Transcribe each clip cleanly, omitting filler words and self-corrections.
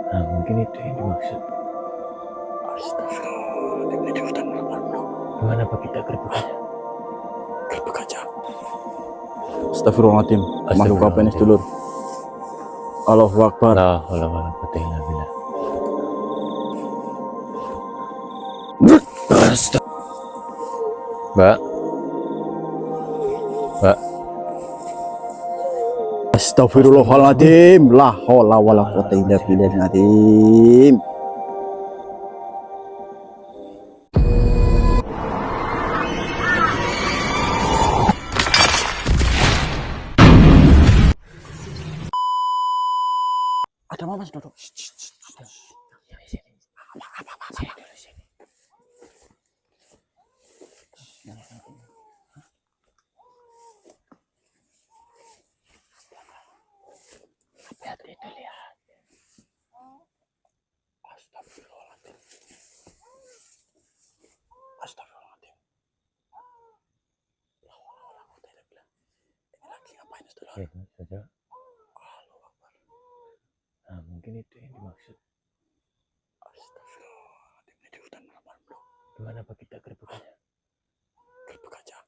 Nah, mungkin itu yang dimaksud. Astagfirullahaladzim, ini di hutan malam. Gimana apa kita gerbek aja? Gerbek aja. Astagfirullahaladzim, makhluk apa ini sedulur? Allahu Akbar. La haula wala quwwata illa billah. Mbak. Mbak. Astagfirullahaladzim, la haula wala quwwata illa billahil. Ada mama duduk. Hati-hati itu lihat. Astagfirullahaladzim. Astagfirullahaladzim. La haula wala quwwata illa billah. Ini lagi ngapain sedulur? Saja. Allahu Akbar. Nah, mungkin itu yang dimaksud. Astagfirullahaladzim, ini di hutan malam bro. Gimana apa kita gerbek aja? Gerbek aja.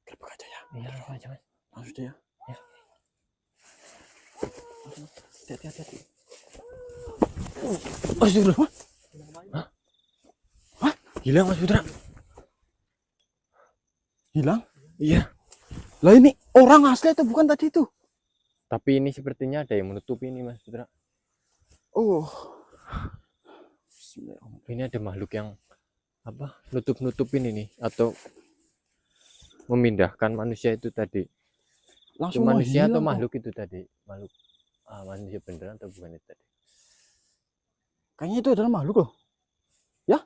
Gerbek aja ya. Iya, gerbek aja mas. Langsung deh ya. Ya. Hati-hati. Oh, sudah. Hah? Hah? Hilang Mas Putra. Hilang? Iya. Lah ini orang asli atau bukan tadi itu? Tapi ini sepertinya ada yang menutupi ini Mas Putra. Oh. Ini ada makhluk yang apa? Nutup-nutupin ini atau memindahkan manusia itu tadi. Langsung Itu manusia atau hilang, makhluk itu tadi? Makhluk manusia beneran atau bukan itu tadi? Kayaknya itu adalah makhluk loh. Ya?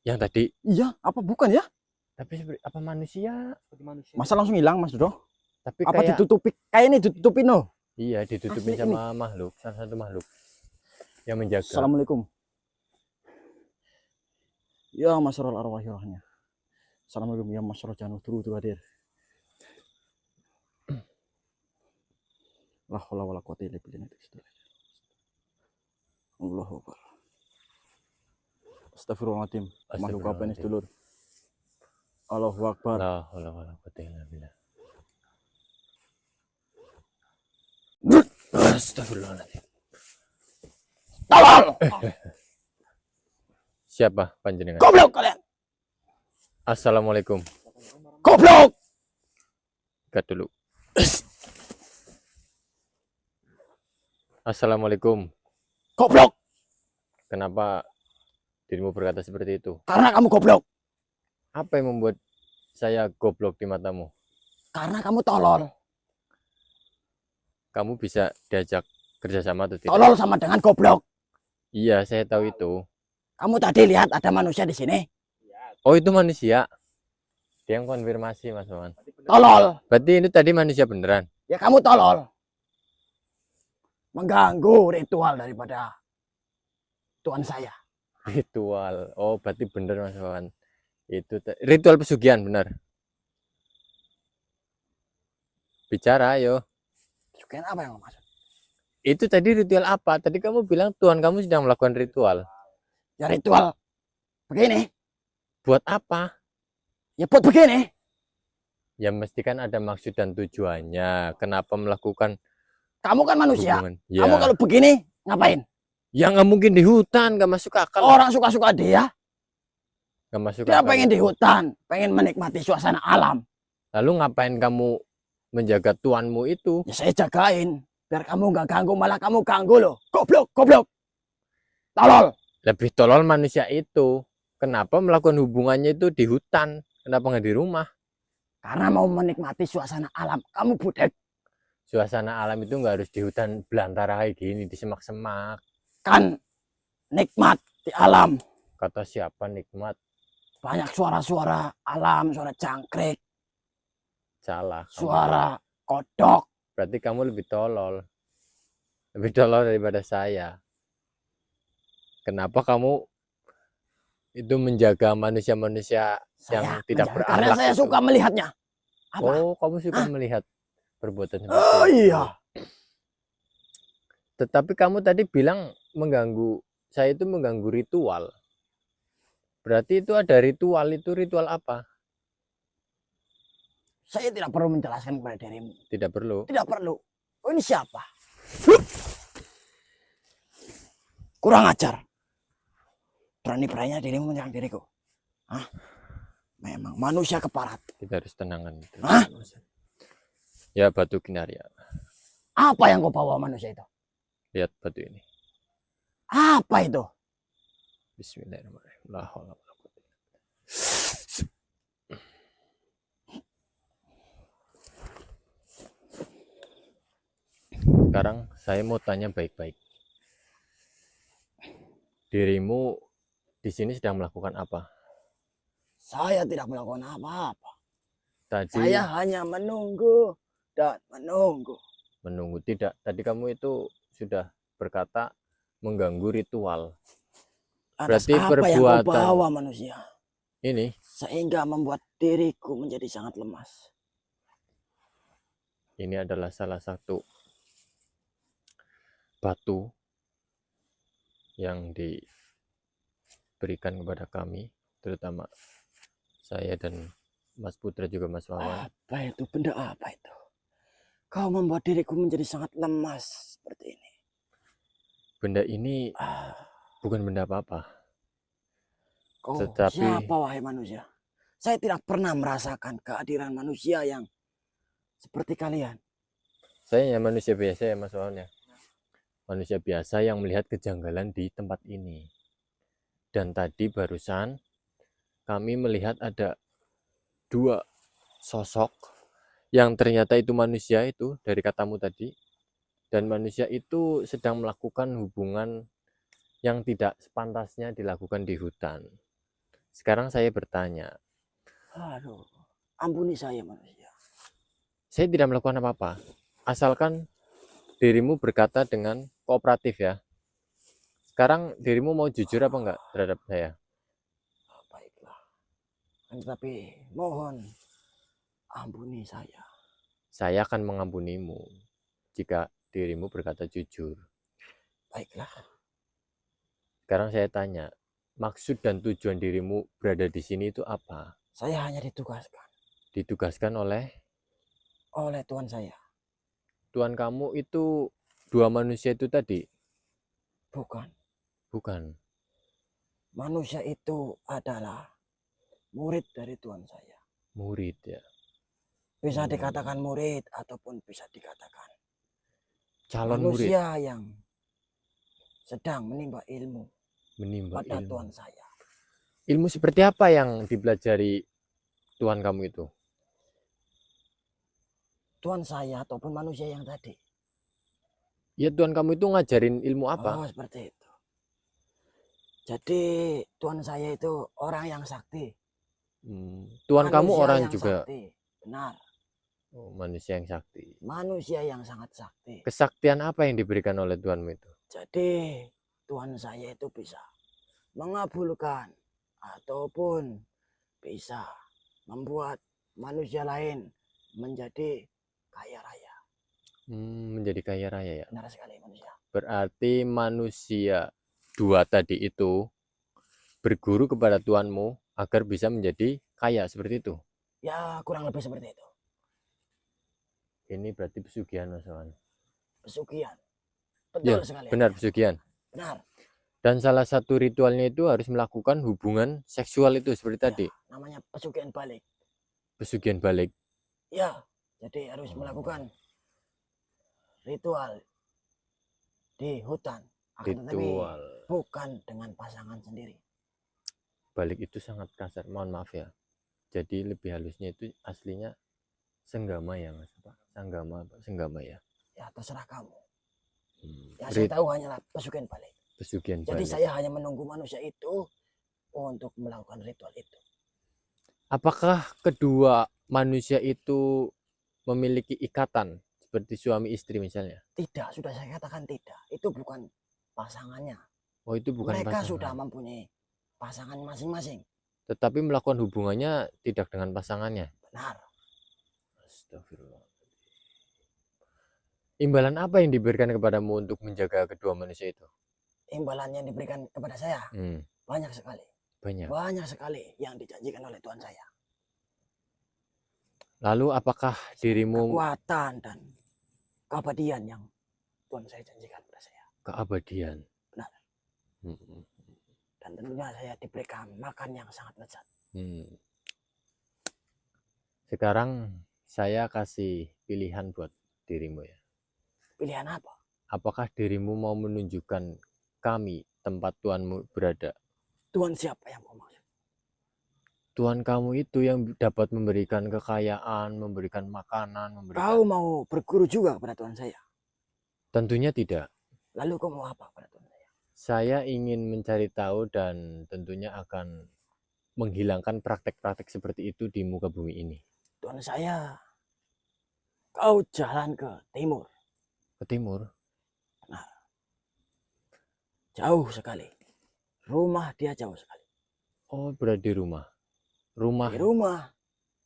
Yang tadi. Iya, apa bukan ya? Tapi seperti apa manusia? Masa langsung hilang Mas Dodo? Tapi Apa kayak ditutupi? Kayaknya ditutupin loh. iya, ditutupin Asli sama makhluk, salah satu makhluk yang menjaga. Assalamualaikum. Ya masyarul arwahi rohnya. Assalamualaikum ya masyarul janu turu hadir. La haula wala quwwata illa billah. Allahu Akbar. Astagfirullahaladzim. Makhluk apa ini sedulur? Allahu Akbar. La haula wala quwwata illa billah. Astagfirullahaladzim. Tolol! Siapa panjenengan? Goblok kalian! Assalamualaikum. Goblok! Kat dulu. Assalamualaikum. Goblok! Kenapa dirimu berkata seperti itu? Karena kamu goblok. Apa yang membuat saya goblok di matamu? Karena kamu tolol. Kamu bisa diajak kerjasama atau tidak? Tolol sama dengan goblok. Iya, saya tahu itu. Kamu tadi lihat ada manusia di sini. Oh, itu manusia. Dia yang konfirmasi, Mas Wawan. Tolol. Berarti ini tadi manusia beneran? Ya kamu tolol. Mengganggu ritual daripada Tuhan saya. Ritual. Oh, berarti bener Mas Wawan. Itu ritual pesugihan, benar. Bicara, ayo. Pesugihan apa yang maksud? Itu tadi ritual apa? Tadi kamu bilang Tuhan kamu sedang melakukan ritual. Ya ritual begini. Buat apa? Ya buat begini. Ya mesti kan ada maksud dan tujuannya. Kenapa melakukan Kamu kan manusia. hubungan? Ya. Kamu kalau begini ngapain? Ya nggak mungkin di hutan, nggak masuk akal. Orang suka-suka dia. Nggak masuk Dia akal. pengen di hutan. Pengen menikmati suasana alam. Lalu ngapain kamu menjaga tuanmu itu? Ya saya jagain. Biar kamu nggak ganggu. Malah kamu ganggu loh. Goblok. Goblok. Tolol. Lebih tolol manusia itu. Kenapa melakukan hubungannya itu di hutan? Kenapa nggak di rumah? Karena mau menikmati suasana alam. Kamu budek. Suasana alam itu nggak harus di hutan belantara kayak gini, di semak-semak. Kan nikmat di alam. Kata siapa nikmat? Banyak suara-suara alam. Suara jangkrik. Salah. Suara kodok. Berarti kamu lebih tolol. Lebih tolol daripada saya. Kenapa kamu itu menjaga manusia-manusia yang tidak berakhlak? Karena saya suka melihatnya. Apa? Oh, kamu suka melihat perbuatan seperti Oh itu. iya. Tetapi kamu tadi bilang mengganggu, saya itu mengganggu ritual. Berarti itu ada ritual, itu ritual apa? Saya tidak perlu menjelaskan kepada dirimu. Tidak perlu. Tidak perlu. Oh, ini siapa? Kurang ajar. Berani-beraninya dirimu menyerang diriku. Hah? Memang manusia keparat. Kita harus tenangkan. Hah? Ya, batu Kinaria. Apa yang kau bawa manusia itu? Lihat batu ini. Apa itu? Bismillahirrahmanirrahim. La haula wala quwwata illa billah. Sekarang saya mau tanya baik-baik. Dirimu di sini sedang melakukan apa? Saya tidak melakukan apa-apa. Tadi Saya hanya menunggu dan menunggu. menunggu. Tidak, tadi kamu itu sudah berkata mengganggu ritual. Atas Berarti apa yang kau perbuatan bawa manusia? ini, Sehingga membuat diriku menjadi sangat lemas. ini adalah salah satu batu yang diberikan kepada kami, terutama saya dan Mas Putra juga Mas Wawan. Apa itu? Benda apa itu? Kau membuat diriku menjadi sangat lemas seperti ini. Benda ini Ah, bukan benda apa-apa. kau Tetapi siapa wahai manusia? Saya tidak pernah merasakan kehadiran manusia yang seperti kalian. saya ya manusia biasa ya Mas Wawan ya. Manusia biasa yang melihat kejanggalan di tempat ini. Dan tadi barusan kami melihat ada dua sosok yang ternyata itu manusia itu dari katamu tadi, dan manusia itu sedang melakukan hubungan yang tidak sepantasnya dilakukan di hutan. Sekarang saya bertanya, Aduh, ampuni saya manusia. saya tidak melakukan apa-apa, asalkan dirimu berkata dengan kooperatif ya. Sekarang dirimu mau jujur apa enggak terhadap saya? Baiklah. Tetapi mohon ampuni saya. Saya akan mengampunimu jika dirimu berkata jujur. Baiklah. Sekarang saya tanya, maksud dan tujuan dirimu berada di sini itu apa? Saya hanya ditugaskan Ditugaskan oleh oleh Tuhan saya. Tuhan kamu itu dua manusia itu tadi? Bukan. Bukan. Manusia itu adalah murid dari Tuhan saya. Murid ya. Bisa dikatakan murid ataupun bisa dikatakan Calon murid. manusia yang sedang menimba ilmu Menimba pada ilmu. Tuhan saya. Ilmu seperti apa yang dipelajari Tuhan kamu itu? Tuhan saya ataupun manusia yang tadi. Ya Tuhan kamu itu ngajarin ilmu apa? Oh, seperti itu. Jadi Tuhan saya itu orang yang sakti. Tuhan kamu Manusia orang yang juga. sakti. Benar. Oh, manusia yang sakti. Manusia yang sangat sakti. Kesaktian apa yang diberikan oleh Tuhanmu itu? Jadi Tuhan saya itu bisa mengabulkan ataupun bisa membuat manusia lain menjadi kaya raya. Menjadi kaya raya ya. Benar sekali manusia. Berarti manusia dua tadi itu berguru kepada Tuhanmu agar bisa menjadi kaya seperti itu. Ya kurang lebih seperti itu. Ini berarti pesugihan Mas Wawan. Pesugihan. Ya, Betul sekali. benar pesugihan. Benar. Dan salah satu ritualnya itu harus melakukan hubungan seksual itu seperti tadi. Namanya pesugihan balik. Pesugihan balik. Ya, jadi harus melakukan ritual di hutan. Akan tetapi Ritual bukan dengan pasangan sendiri. balik itu sangat kasar. Mohon maaf ya. Jadi lebih halusnya itu aslinya senggama ya Mas Pak. Sanggama apa? Senggama ya. Ya terserah kamu. Ya Rit- saya tahu hanyalah pesugihan balik. Pesugihan Jadi balik. saya hanya menunggu manusia itu untuk melakukan ritual itu. Apakah kedua manusia itu memiliki ikatan seperti suami istri misalnya? Tidak, sudah saya katakan tidak. Itu bukan pasangannya. Oh, itu bukan Mereka pasangan. sudah mempunyai pasangan masing-masing. Tetapi melakukan hubungannya tidak dengan pasangannya. Benar. Astagfirullah. Imbalan apa yang diberikan kepadamu untuk menjaga kedua manusia itu? Imbalan yang diberikan kepada saya Hmm, banyak sekali. banyak. Banyak sekali yang dijanjikan oleh Tuhan saya. Lalu apakah dirimu Kekuatan dan keabadian yang Tuhan saya janjikan kepada saya. keabadian? Benar. Hmm, Dan tentunya saya diberikan makan yang sangat lezat. hmm. Sekarang saya kasih pilihan buat dirimu ya. Pilihan apa? Apakah dirimu mau menunjukkan kami tempat Tuhanmu berada? Tuhan siapa yang kau maksud? Tuhan kamu itu yang dapat memberikan kekayaan, memberikan makanan, memberikan... Kau mau berguru juga kepada Tuhan saya? Tentunya tidak. Lalu kau mau apa kepada Tuhan saya? Saya ingin mencari tahu dan tentunya akan menghilangkan praktek-praktek seperti itu di muka bumi ini. Tuhan saya, kau jalan ke timur. Ke timur? Nah, jauh sekali. Rumah dia jauh sekali. Oh, berada di rumah. Di rumah.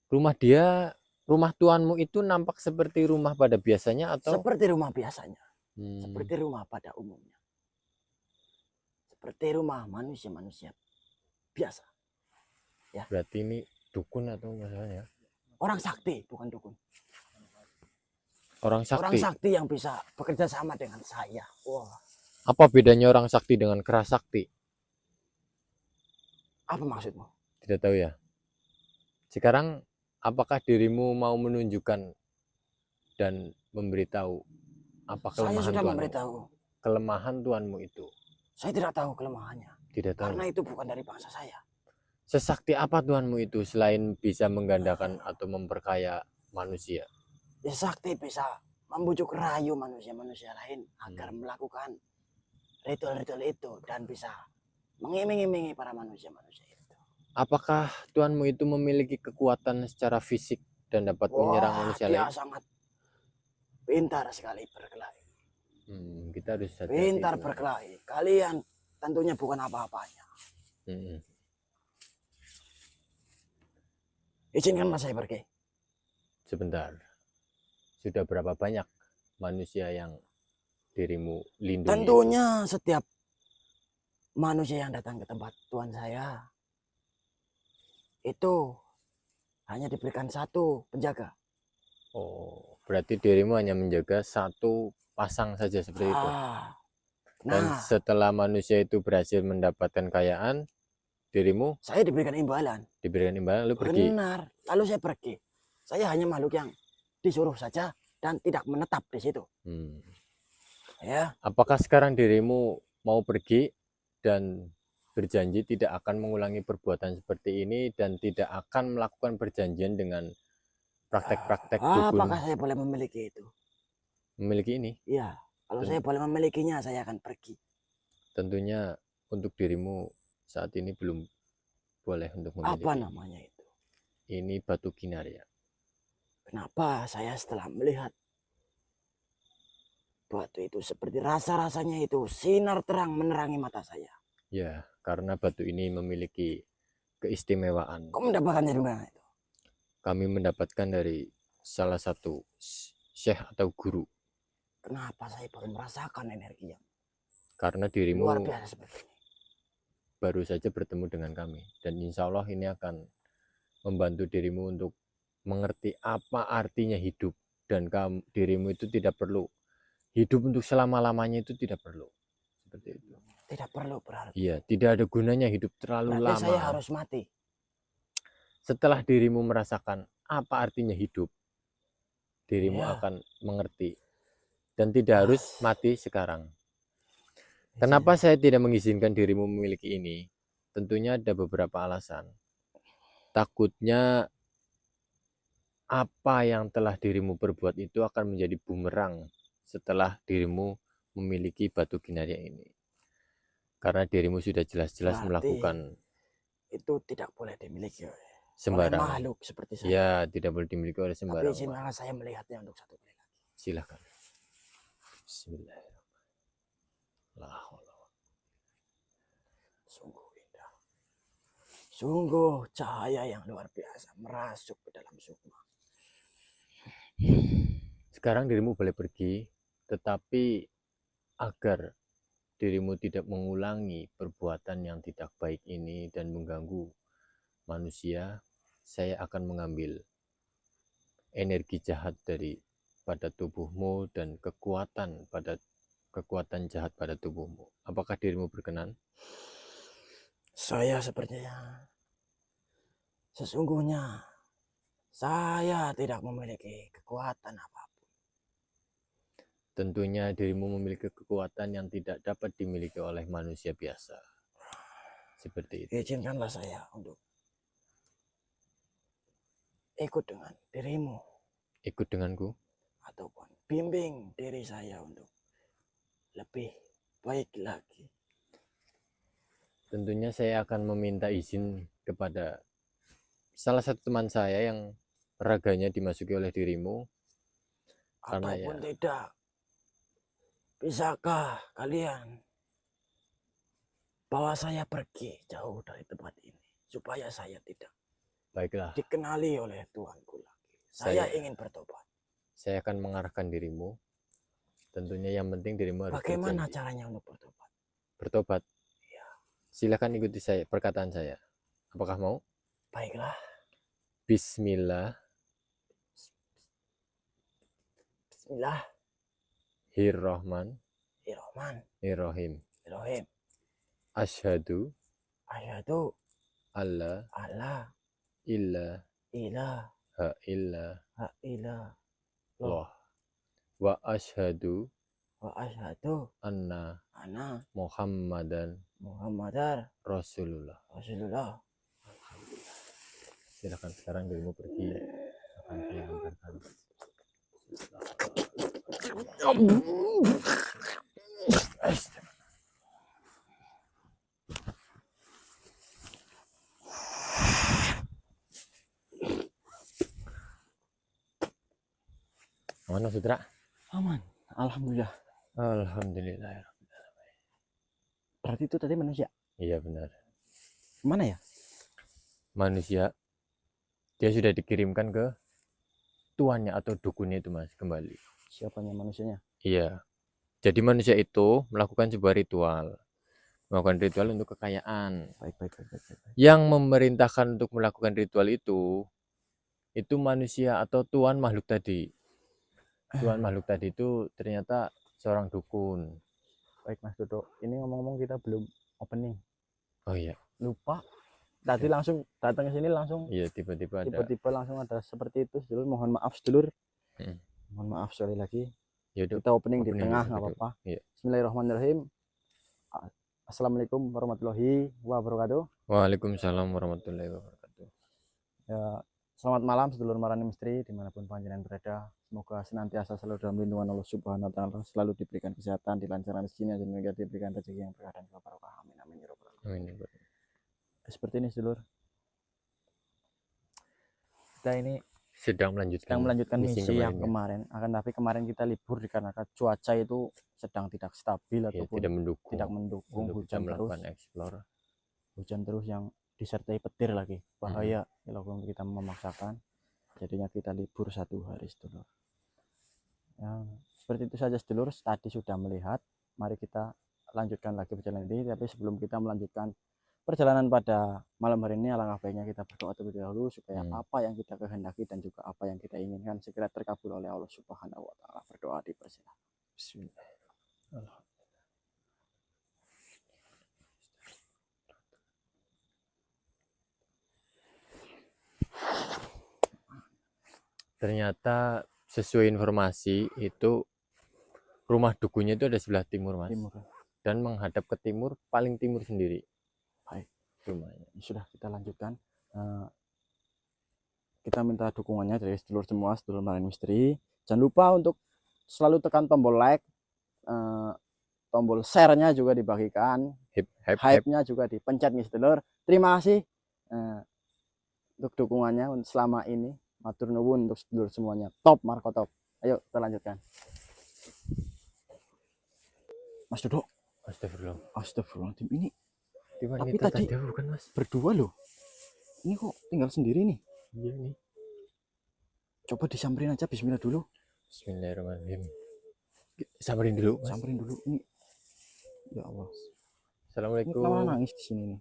Rumah dia, rumah tuanmu itu nampak seperti rumah pada biasanya atau? Seperti rumah biasanya. Hmm, Seperti rumah pada umumnya. Seperti rumah manusia-manusia biasa. berarti ini dukun atau masalahnya? Orang sakti, bukan dukun. Orang Orang sakti. sakti yang bisa bekerja sama dengan saya. Wah, Apa bedanya orang sakti dengan keras sakti? apa maksudmu? Tidak tahu ya. Sekarang apakah dirimu mau menunjukkan dan memberitahu apa Saya kelemahan sudah Tuhanmu? memberitahu. Kelemahan Tuhanmu itu. Saya tidak tahu kelemahannya. Tidak tahu. Karena itu bukan dari bangsa saya. Sesakti apa Tuhanmu itu selain bisa menggandakan atau memperkaya manusia? Ya, sakti bisa membujuk rayu manusia-manusia lain agar melakukan ritual-ritual itu dan bisa mengiming-imingi para manusia-manusia itu. Apakah Tuhanmu itu memiliki kekuatan secara fisik dan dapat menyerang Wah, manusia dia lain? sangat pintar sekali berkelahi. Kita harus hati-hati. Pintar teman-teman. berkelahi. Kalian tentunya bukan apa-apanya. Hmm. Izinkanlah saya pergi. Sebentar. Sudah berapa banyak manusia yang dirimu lindungi? Tentunya setiap manusia yang datang ke tempat Tuhan saya itu hanya diberikan satu penjaga. Oh, berarti dirimu hanya menjaga satu pasang saja seperti itu. Dan Nah, setelah manusia itu berhasil mendapatkan kekayaan, dirimu saya diberikan imbalan. diberikan imbalan lalu pergi. Benar. Lalu saya pergi. Saya hanya makhluk yang disuruh saja dan tidak menetap di situ. Ya, Apakah sekarang dirimu mau pergi dan berjanji tidak akan mengulangi perbuatan seperti ini dan tidak akan melakukan perjanjian dengan praktek-praktek dukun apakah saya boleh memiliki itu? memiliki ini? Ya, kalau saya boleh memilikinya, saya akan pergi. Tentunya untuk dirimu saat ini belum boleh untuk memiliki. Apa namanya itu? Ini batu kinarya. Kenapa saya setelah melihat batu itu seperti rasa-rasanya itu sinar terang menerangi mata saya. Ya, karena batu ini memiliki keistimewaan. Kok mendapatkannya di mana itu? Kami mendapatkan dari salah satu syekh atau guru. Kenapa saya baru merasakan energi yang Karena dirimu luar biasa seperti ini? baru saja bertemu dengan kami. Dan insya Allah ini akan membantu dirimu untuk mengerti apa artinya hidup. Dan dirimu itu tidak perlu hidup untuk selama-lamanya, itu tidak perlu. Seperti itu. Tidak perlu berarti. Iya, tidak ada gunanya hidup terlalu Berarti lama. saya harus mati. Setelah dirimu merasakan apa artinya hidup, dirimu Iya. akan mengerti. Dan tidak harus mati sekarang. Kenapa saya tidak mengizinkan dirimu memiliki ini? Tentunya ada beberapa alasan. Takutnya apa yang telah dirimu perbuat itu akan menjadi bumerang setelah dirimu memiliki batu kinarya ini. Karena dirimu sudah jelas-jelas melakukan itu tidak boleh dimiliki oleh sembarangan makhluk seperti saya. Ya, tidak boleh dimiliki oleh Tapi sembarangan. izinkanlah saya melihatnya untuk satu kali lagi. Silakan. Bismillahirrahmanirrahim. Sungguh indah. Sungguh cahaya yang luar biasa merasuk ke dalam sukma. Sekarang dirimu boleh pergi Tetapi agar dirimu tidak mengulangi perbuatan yang tidak baik ini dan mengganggu manusia, saya akan mengambil energi jahat pada tubuhmu dan kekuatan jahat pada tubuhmu. Apakah dirimu berkenan? Saya sepertinya sesungguhnya saya tidak memiliki kekuatan apapun. Tentunya dirimu memiliki kekuatan yang tidak dapat dimiliki oleh manusia biasa. Seperti itu. Izinkanlah saya untuk ikut dengan dirimu Ikut denganku. ataupun bimbing diri saya untuk lebih baik lagi. Tentunya saya akan meminta izin kepada salah satu teman saya yang raganya dimasuki oleh dirimu. Karena Ataupun tidak, bisakah kalian bawa saya pergi jauh dari tempat ini supaya saya tidak baiklah, dikenali oleh tuanku lagi. Saya ingin bertobat. saya akan mengarahkan dirimu. Tentunya yang penting dirimu harus Bagaimana berjanji. caranya untuk bertobat? Bertobat? Ya. Silakan ikuti perkataan saya. Apakah mau? Baiklah. Bismillah. Bismillahirrahmanirrahim. Asyhadu alla ilaha illallah wa asyhadu anna Muhammadan Rasulullah. Silakan sekarang dirimu pergi. Akan saya antarkan. Aman Sutra? Aman. Alhamdulillah. Alhamdulillah. Berarti itu tadi manusia? Iya benar. Mana ya? Manusia. Dia sudah dikirimkan ke tuannya atau dukunnya itu Mas, kembali. Siapanya manusianya? Iya. Jadi manusia itu melakukan sebuah ritual. Melakukan ritual untuk kekayaan. Baik. Yang memerintahkan untuk melakukan ritual itu manusia atau tuan makhluk tadi. Tuan makhluk tadi itu ternyata seorang dukun. Baik Mas Dodo, ini ngomong-ngomong kita belum opening. Oh iya. Lupa. Tadi langsung datang ke sini langsung. Iya, tiba-tiba langsung ada seperti itu. Sedulur, mohon maaf sedulur. Mohon maaf sekali lagi. Yaudah, kita opening di tengah nggak apa-apa. Iya. Bismillahirrahmanirrahim. Assalamualaikum warahmatullahi wabarakatuh. Waalaikumsalam warahmatullahi wabarakatuh. Ya, selamat malam sedulur Marani Misteri dimanapun panjenengan berada. Semoga senantiasa selalu dalam lindungan Allah Subhanahu wa Ta'ala, selalu diberikan kesehatan, dilancarkan rezekinya, dan juga diberikan rezeki yang berkah dan barokah. Amin amin ya rabbal alamin. Seperti ini sedulur, kita ini sedang melanjutkan misi yang kemarin. Akan tapi kemarin kita libur dikarenakan cuaca itu sedang tidak stabil ataupun tidak mendukung hujan terus yang disertai petir lagi, bahaya kalau kita memaksakan. Jadinya kita libur 1 hari sedulur. Seperti itu saja sedulur. Tadi sudah melihat, mari kita lanjutkan lagi perjalanan ini. Tapi sebelum kita melanjutkan perjalanan pada malam hari ini, alangkah baiknya kita berdoa terlebih dahulu supaya apa yang kita kehendaki dan juga apa yang kita inginkan segera terkabul oleh Allah Subhanahu wa Ta'ala. Berdoa dipersilakan. Bismillah. Ternyata sesuai informasi itu rumah dukunnya itu ada sebelah timur Mas. Dan menghadap ke timur, paling timur sendiri. Baik, rumahnya. Sudah kita lanjutkan. Kita minta dukungannya dari sedulur semua, sedulur Marani Misteri. Jangan lupa untuk selalu tekan tombol like, tombol share-nya juga dibagikan, hype-nya juga dipencet nih sedulur. Terima kasih untuk dukungannya selama ini. Matur nuwun untuk sedulur semuanya. Top Marco top. Ayo kita lanjutkan. Mas Dodo. Astagfirullahaladzim. Ini tapi tadi bukan Mas, berdua loh. Ini kok tinggal sendiri nih? Iya nih. Coba disamperin aja. Bismillah dulu. Bismillahirrahmanirrahim. Samperin dulu, Mas. Samperin dulu ini. Ya Allah. Ini Assalamualaikum, kenapa nangis di sini nih?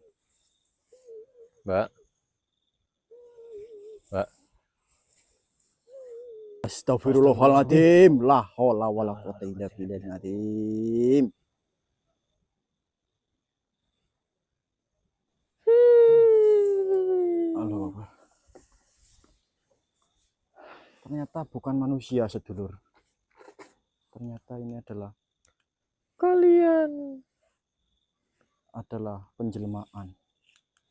Mbak. Mbak. Astagfirullahaladzim. La haula wala quwata illa billahil azim. Halo. Ternyata bukan manusia, sedulur. Ternyata ini adalah Kalian, penjelmaan.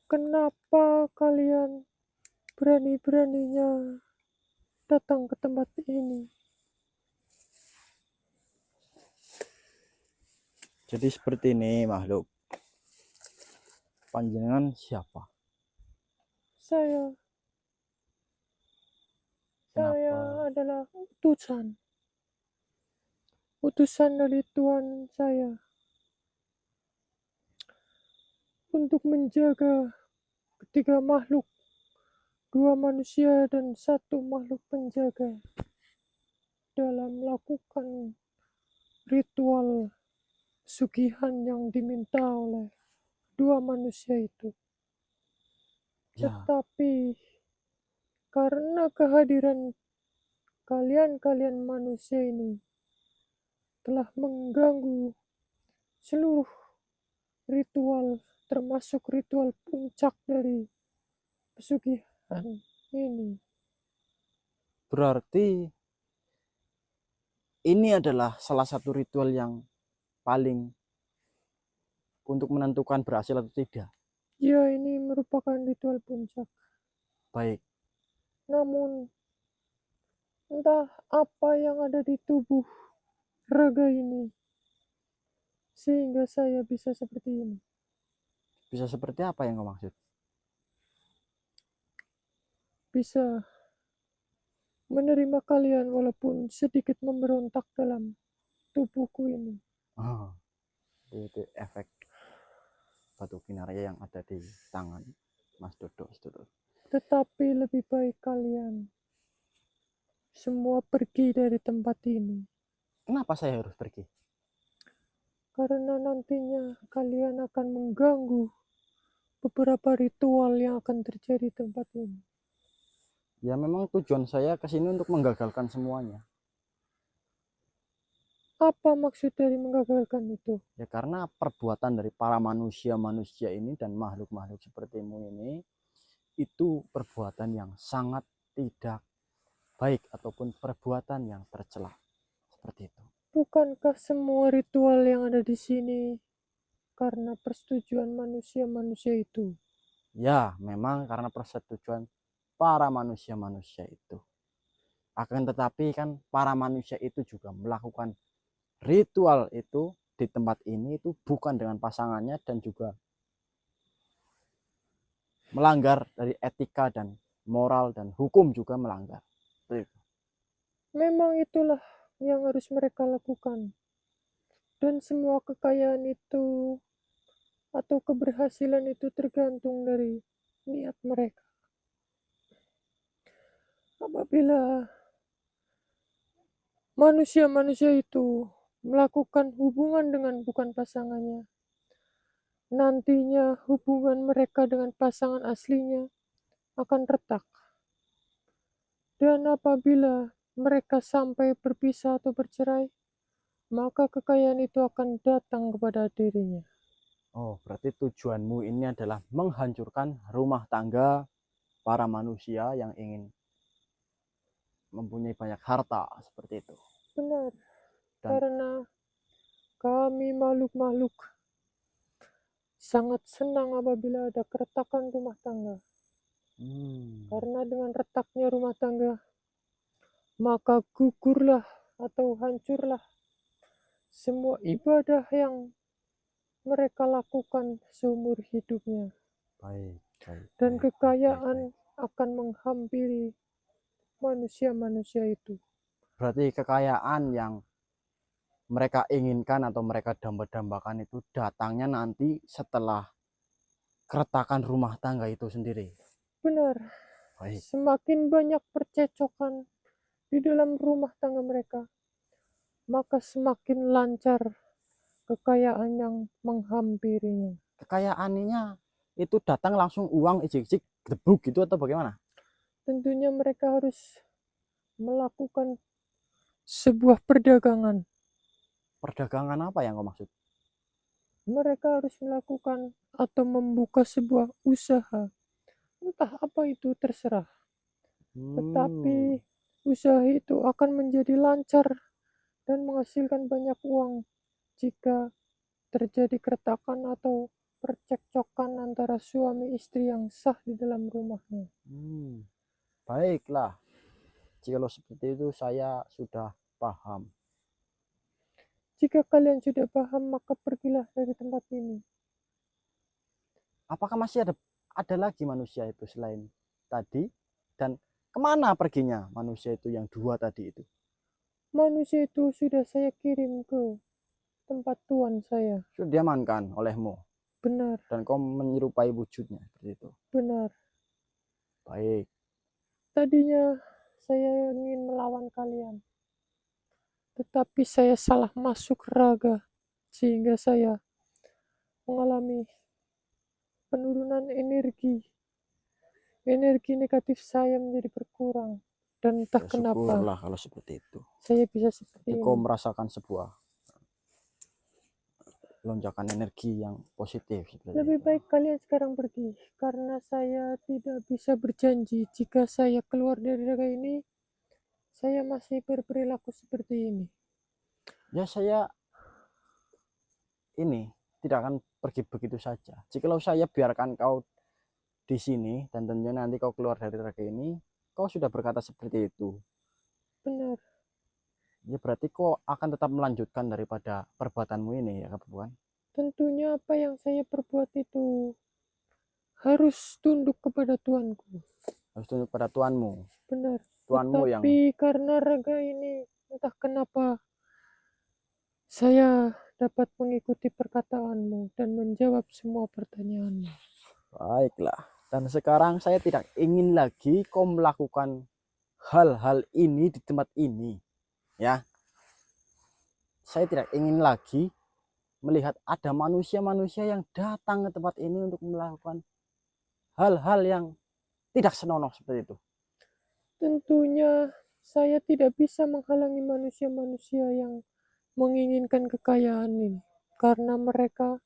kenapa kalian berani-beraninya datang ke tempat ini? Jadi seperti ini makhluk. Panjenengan siapa? Saya Kenapa? adalah utusan dari Tuhan saya untuk menjaga ketiga makhluk, 2 manusia dan 1 makhluk penjaga dalam melakukan ritual pesugihan yang diminta oleh 2 manusia itu. Ya, Tetapi karena kehadiran kalian manusia ini telah mengganggu seluruh ritual, termasuk ritual puncak dari pesugihan ini. berarti ini adalah salah satu ritual yang paling untuk menentukan berhasil atau tidak. Ya, ini merupakan ritual puncak. Baik. Namun, entah apa yang ada di tubuh raga ini, sehingga saya bisa seperti ini. Bisa seperti apa yang kau maksud? Bisa menerima kalian walaupun sedikit memberontak dalam tubuhku ini. Oh, itu efek batu kinarya yang ada di tangan Mas Dodo, sedulur. Tetapi lebih baik kalian semua pergi dari tempat ini. Kenapa saya harus pergi? Karena nantinya kalian akan mengganggu beberapa ritual yang akan terjadi di tempat ini. Ya memang tujuan saya ke sini untuk menggagalkan semuanya. Apa maksud dari menggagalkan itu? Ya karena perbuatan dari para manusia-manusia ini dan makhluk-makhluk sepertimu ini itu perbuatan yang sangat tidak baik ataupun perbuatan yang tercela. Seperti itu. Bukankah semua ritual yang ada di sini karena persetujuan manusia-manusia itu? Ya, memang karena persetujuan para manusia-manusia itu. Akan tetapi kan para manusia itu juga melakukan ritual itu di tempat ini itu bukan dengan pasangannya dan juga melanggar dari etika dan moral dan hukum juga melanggar. Memang itulah yang harus mereka lakukan. Dan semua kekayaan itu atau keberhasilan itu tergantung dari niat mereka. Apabila manusia-manusia itu melakukan hubungan dengan bukan pasangannya, nantinya hubungan mereka dengan pasangan aslinya akan retak. Dan apabila mereka sampai berpisah atau bercerai, maka kekayaan itu akan datang kepada dirinya. Oh, berarti tujuanmu ini adalah menghancurkan rumah tangga para manusia yang ingin mempunyai banyak harta seperti itu. Benar, Dan karena kami makhluk-makhluk sangat senang apabila ada keretakan rumah tangga. Karena dengan retaknya rumah tangga, maka gugurlah atau hancurlah semua ibadah yang mereka lakukan seumur hidupnya. baik, Dan kekayaan akan menghampiri manusia-manusia itu. Berarti kekayaan yang mereka inginkan atau mereka damba-dambakan itu datangnya nanti setelah keretakan rumah tangga itu sendiri. Benar. Semakin banyak percecokan di dalam rumah tangga mereka, maka semakin lancar kekayaan yang menghampirinya. Kekayaannya itu datang langsung uang ijik-ijik gebuk gitu atau bagaimana? Tentunya mereka harus melakukan sebuah perdagangan. Perdagangan apa yang kau maksud? Mereka harus melakukan atau membuka sebuah usaha. Entah apa itu terserah. Tetapi usaha itu akan menjadi lancar dan menghasilkan banyak uang jika terjadi keretakan atau percekcokan antara suami istri yang sah di dalam rumahnya. Baiklah, jika seperti itu saya sudah paham. Jika kalian sudah paham, maka pergilah dari tempat ini. Apakah masih ada lagi manusia itu selain tadi? Dan kemana perginya manusia itu yang dua tadi itu? Manusia itu sudah saya kirim ke tempat tuan saya. Sudah diamankan olehmu? Benar. Dan kau menyerupai wujudnya seperti itu? Benar. Baik. Tadinya saya ingin melawan kalian, tetapi saya salah masuk raga, sehingga saya mengalami penurunan energi. Energi negatif saya menjadi berkurang. Dan entah Ya, kenapa syukurlah kalau seperti itu. saya bisa seperti Kau ini. merasakan sebuah lonjakan energi yang positif. Lebih itu. baik kalian sekarang pergi, karena saya tidak bisa berjanji jika saya keluar dari raga ini, saya masih berperilaku seperti ini. Ya saya ini tidak akan pergi begitu saja. Jikalau saya biarkan kau di sini dan tentunya nanti kau keluar dari raga ini, kau sudah berkata seperti itu. Benar. Ya berarti kau akan tetap melanjutkan daripada perbuatanmu ini ya bukan? Tentunya apa yang saya perbuat itu harus tunduk kepada tuanku. Harus tunduk pada tuanmu. Benar. Tuanmu yang Tetapi karena raga ini entah kenapa saya dapat mengikuti perkataanmu dan menjawab semua pertanyaanmu. baiklah. Dan sekarang saya tidak ingin lagi kau melakukan hal-hal ini di tempat ini. Ya. Saya tidak ingin lagi melihat ada manusia-manusia yang datang ke tempat ini untuk melakukan hal-hal yang tidak senonoh seperti itu. Tentunya saya tidak bisa menghalangi manusia-manusia yang menginginkan kekayaan ini, karena mereka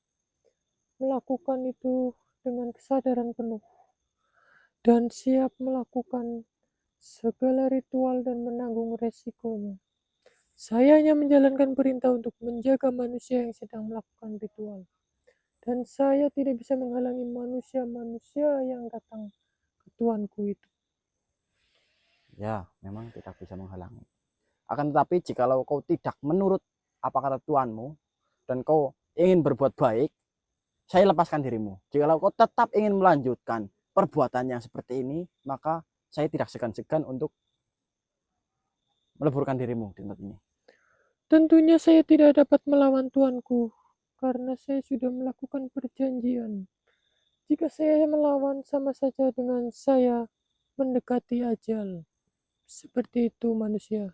melakukan itu dengan kesadaran penuh dan siap melakukan segala ritual dan menanggung resikonya. Saya hanya menjalankan perintah untuk menjaga manusia yang sedang melakukan ritual. Dan saya tidak bisa menghalangi manusia-manusia yang datang ke tuanku itu. Ya, memang tidak bisa menghalangi. Akan tetapi jikalau kau tidak menurut apa kata tuanmu dan kau ingin berbuat baik, saya lepaskan dirimu. Jikalau kau tetap ingin melanjutkan perbuatan yang seperti ini, maka saya tidak segan-segan untuk meleburkan dirimu di tempat ini. Tentunya saya tidak dapat melawan tuanku, karena saya sudah melakukan perjanjian. Jika saya melawan sama saja dengan saya mendekati ajal. Seperti itu manusia.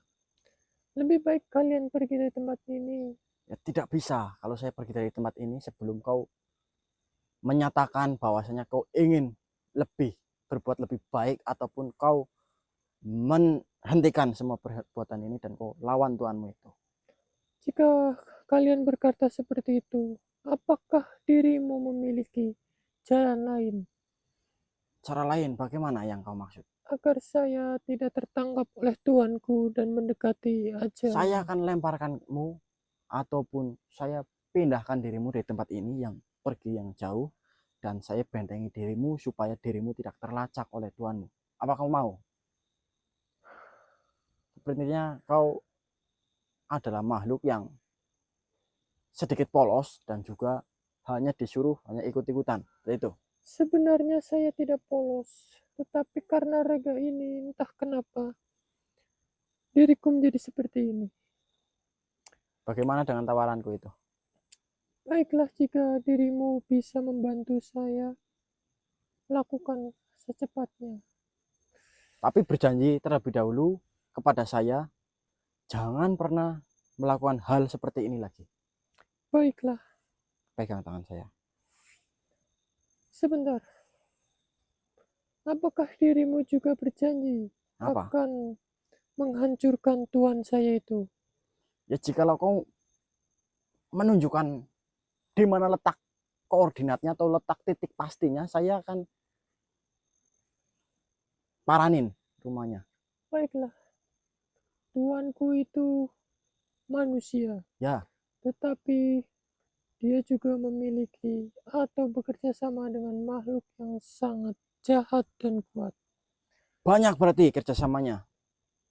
Lebih baik kalian pergi dari tempat ini. Ya, tidak bisa kalau saya pergi dari tempat ini sebelum kau menyatakan bahwasanya kau ingin berbuat lebih baik ataupun kau menghentikan semua perbuatan ini dan kau lawan tuanmu itu. Jika kalian berkata seperti itu, apakah dirimu memiliki jalan lain? Cara lain bagaimana yang kau maksud? Agar saya tidak tertangkap oleh tuanku dan mendekati ajal. Saya akan lemparkanmu ataupun saya pindahkan dirimu dari tempat ini yang pergi yang jauh dan saya bentengi dirimu supaya dirimu tidak terlacak oleh tuanmu. Apa kau mau? Sepertinya kau adalah makhluk yang sedikit polos dan juga hanya disuruh hanya ikut-ikutan. Itu. Sebenarnya saya tidak polos, tetapi karena raga ini entah kenapa diriku menjadi seperti ini. Bagaimana dengan tawaranku itu? Baiklah jika dirimu bisa membantu saya, lakukan secepatnya. Tapi berjanji terlebih dahulu kepada saya, jangan pernah melakukan hal seperti ini lagi. Baiklah, Pegang tangan saya. sebentar. Apakah dirimu juga berjanji Apa? akan menghancurkan tuan saya itu? Ya jikalau kau menunjukkan di mana letak koordinatnya atau letak titik pastinya, saya akan paranin rumahnya. Baiklah, tuanku itu manusia, Ya, tetapi dia juga memiliki atau bekerja sama dengan makhluk yang sangat jahat dan kuat. banyak berarti kerjasamanya.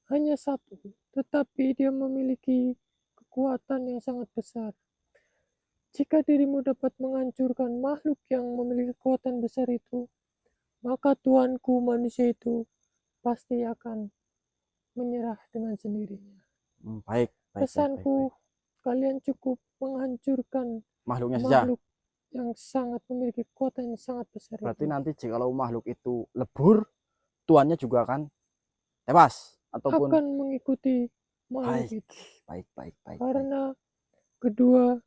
Hanya satu, tetapi dia memiliki kekuatan yang sangat besar. Jika dirimu dapat menghancurkan makhluk yang memiliki kekuatan besar itu, maka tuanku manusia itu pasti akan menyerah dengan sendirinya. Baik, baik, Pesanku, kalian cukup menghancurkan makhluknya saja. makhluk yang sangat memiliki kekuatan yang sangat besar Berarti itu. nanti jikalau makhluk itu lebur, tuannya juga akan tewas ataupun Akan mengikuti makhluk baik, itu. baik. Karena kedua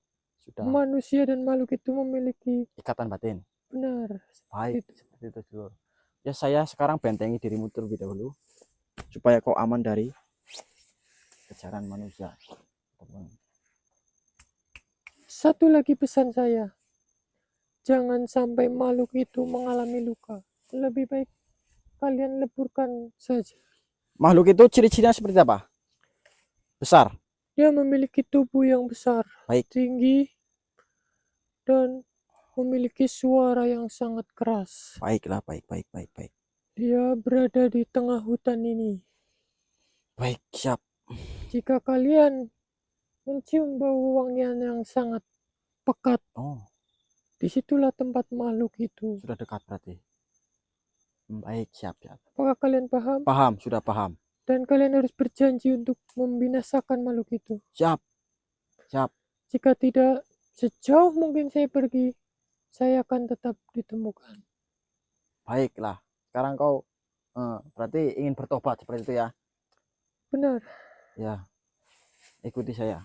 Sudah manusia dan makhluk itu memiliki ikatan batin. benar Baik, itu. seperti itu dulu. Ya saya sekarang bentengi dirimu terlebih dahulu supaya kau aman dari kejaran manusia. Satu lagi pesan saya, jangan sampai makhluk itu mengalami luka. Lebih baik kalian leburkan saja. Makhluk itu ciri-cirinya seperti apa? Besar. Dia memiliki tubuh yang besar, Baik. tinggi, dan memiliki suara yang sangat keras. Baiklah, baik. Dia berada di tengah hutan ini. Baik, siap. Jika kalian mencium bau wangian yang sangat pekat, Oh, disitulah tempat makhluk itu. sudah dekat berarti. Baik, siap. Apakah kalian paham? Paham, sudah paham. Dan kalian harus berjanji untuk membinasakan makhluk itu. Siap. Jika tidak, sejauh mungkin saya pergi, saya akan tetap ditemukan. Baiklah. Sekarang kau berarti ingin bertobat seperti itu ya? Benar. Ya. Ikuti saya.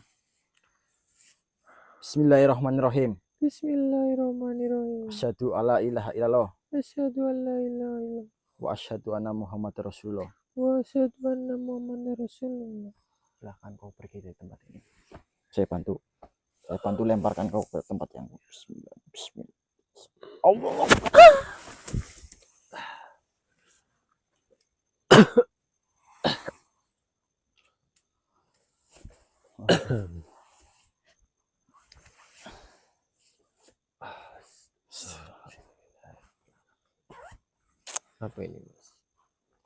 Bismillahirrahmanirrahim. Bismillahirrahmanirrahim. Asyhadu alla ilaha illallah Asyhadu an la ilaha illallah wa asyhadu anna Muhammadar Rasulullah. wa asyhadu anna Muhammadar Rasulullah. Silahkan kau pergi dari tempat ini. Saya bantu lemparkan kau ke tempat yang Bismillah. Allah. Apa ini, Mas?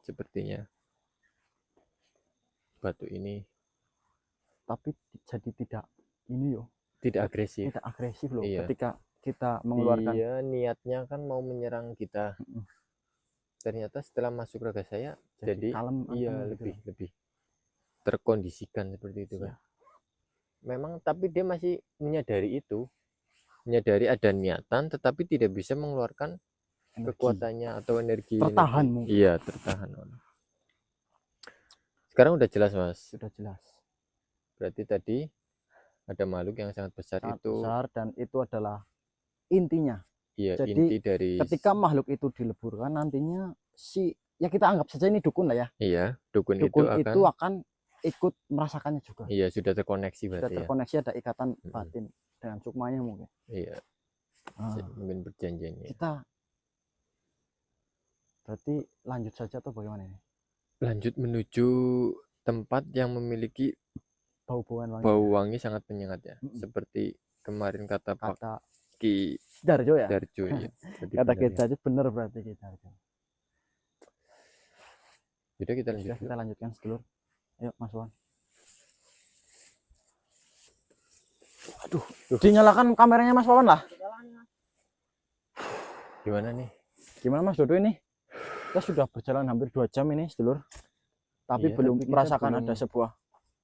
Sepertinya batu ini Tapi jadi tidak ini yo, tidak agresif. tidak agresif loh. Iya. Ketika kita mengeluarkan. Dia niatnya kan mau menyerang kita. Ternyata setelah masuk raga saya jadi kalem. iya gitu. lebih terkondisikan seperti itu kan. Memang tapi dia masih menyadari itu. Menyadari ada niatan tetapi tidak bisa mengeluarkan Energi. kekuatannya atau energi. Tertahan mungkin. Iya, tertahan. Sekarang udah jelas, Mas. Sudah jelas. Berarti tadi ada makhluk yang sangat besar besar dan itu adalah intinya. Iya, Jadi, inti dari ketika makhluk itu dileburkan nantinya ya kita anggap saja ini dukun lah ya. Iya, dukun itu akan ikut merasakannya juga. Iya, sudah terkoneksi berarti. Sudah terkoneksi, ada ikatan batin dengan sukmanya mungkin. Iya. Mungkin perjanjiannya. Kita berarti lanjut saja atau bagaimana ini? Lanjut menuju tempat yang memiliki bau wangi sangat menyengat ya. Seperti kemarin kata Pak Ki Darjo ya. Darjo ya. Kata kita aja benar berarti kita. Jadi kita lanjutkan sedulur. Ayo Mas Wan. Aduh, dinyalakan kameranya Mas Wawan lah. Gimana nih? Gimana Mas Dodo ini? Kita sudah berjalan hampir 2 jam ini sedulur. Tapi belum merasakan ada sebuah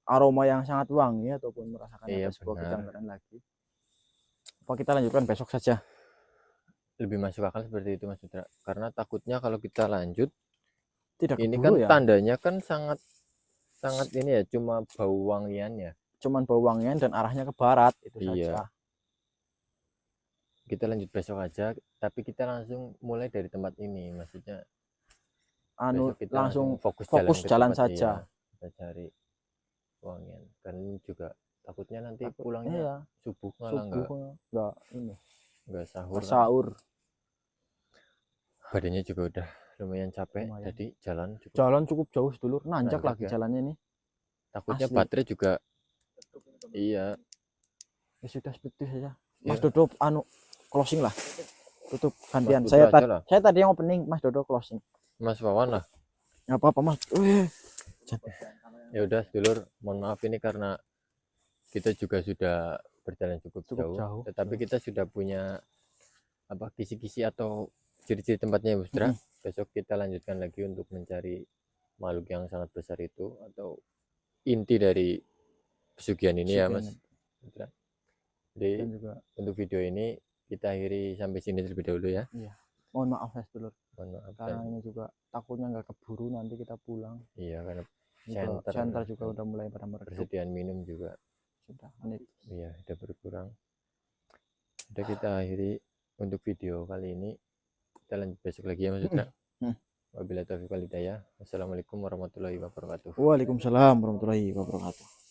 aroma yang sangat wangi ataupun merasakan ada sebuah kejanggalan lagi. Apa kita lanjutkan besok saja? Lebih masuk akal seperti itu Mas Putra. Karena takutnya kalau kita lanjut tidak ini kan ya. Tandanya kan sangat ini ya, cuma bau wangiannya. cuman bau wangian dan arahnya ke barat itu Iya. saja. Kita lanjut besok aja, tapi kita langsung mulai dari tempat ini, maksudnya Anu besok kita langsung fokus fokus ke jalan tempat, saja. iya, kita cari wangian kan juga takutnya nanti Takut, pulangnya iya, subuh malah subuh nggak ini nggak sahur nggak kan. sahur. Badannya juga udah lumayan capek, Lumayan. jadi cukup Jalan cukup jauh sedulur, nanjak Nanjak lagi ya. jalannya ini. Takutnya Asli. baterai juga. Iya. Ya sudah seperti saja. Mas Iya. Dodo anu closing lah. Tutup gantian. Mas Putra aja lah. Saya tadi yang opening, Mas Dodo closing. Mas Wawan lah. Nggak apa-apa Mas. Ya udah sedulur, mohon maaf ini karena kita juga sudah berjalan cukup jauh, tetapi kita sudah punya apa kisi-kisi atau ciri-ciri tempatnya ya Putra. Besok kita lanjutkan lagi untuk mencari makhluk yang sangat besar itu atau inti dari pesugihan ini ya Mas Putra. Jadi juga untuk video ini kita akhiri sampai sini terlebih dahulu ya. Iya. Mohon maaf ya sedulur. Mohon maaf. Karena ini juga takutnya nggak keburu nanti kita pulang. Iya, karena Center juga udah mulai pada meredup. Persediaan minum juga Sudah menit. Iya, udah berkurang. Udah kita akhiri untuk video kali ini. Kita lanjut besok lagi ya Mas Putra. Wabillahi taufiq wal hidayah. Wassalamualaikum warahmatullahi wabarakatuh. Waalaikumsalam warahmatullahi wabarakatuh.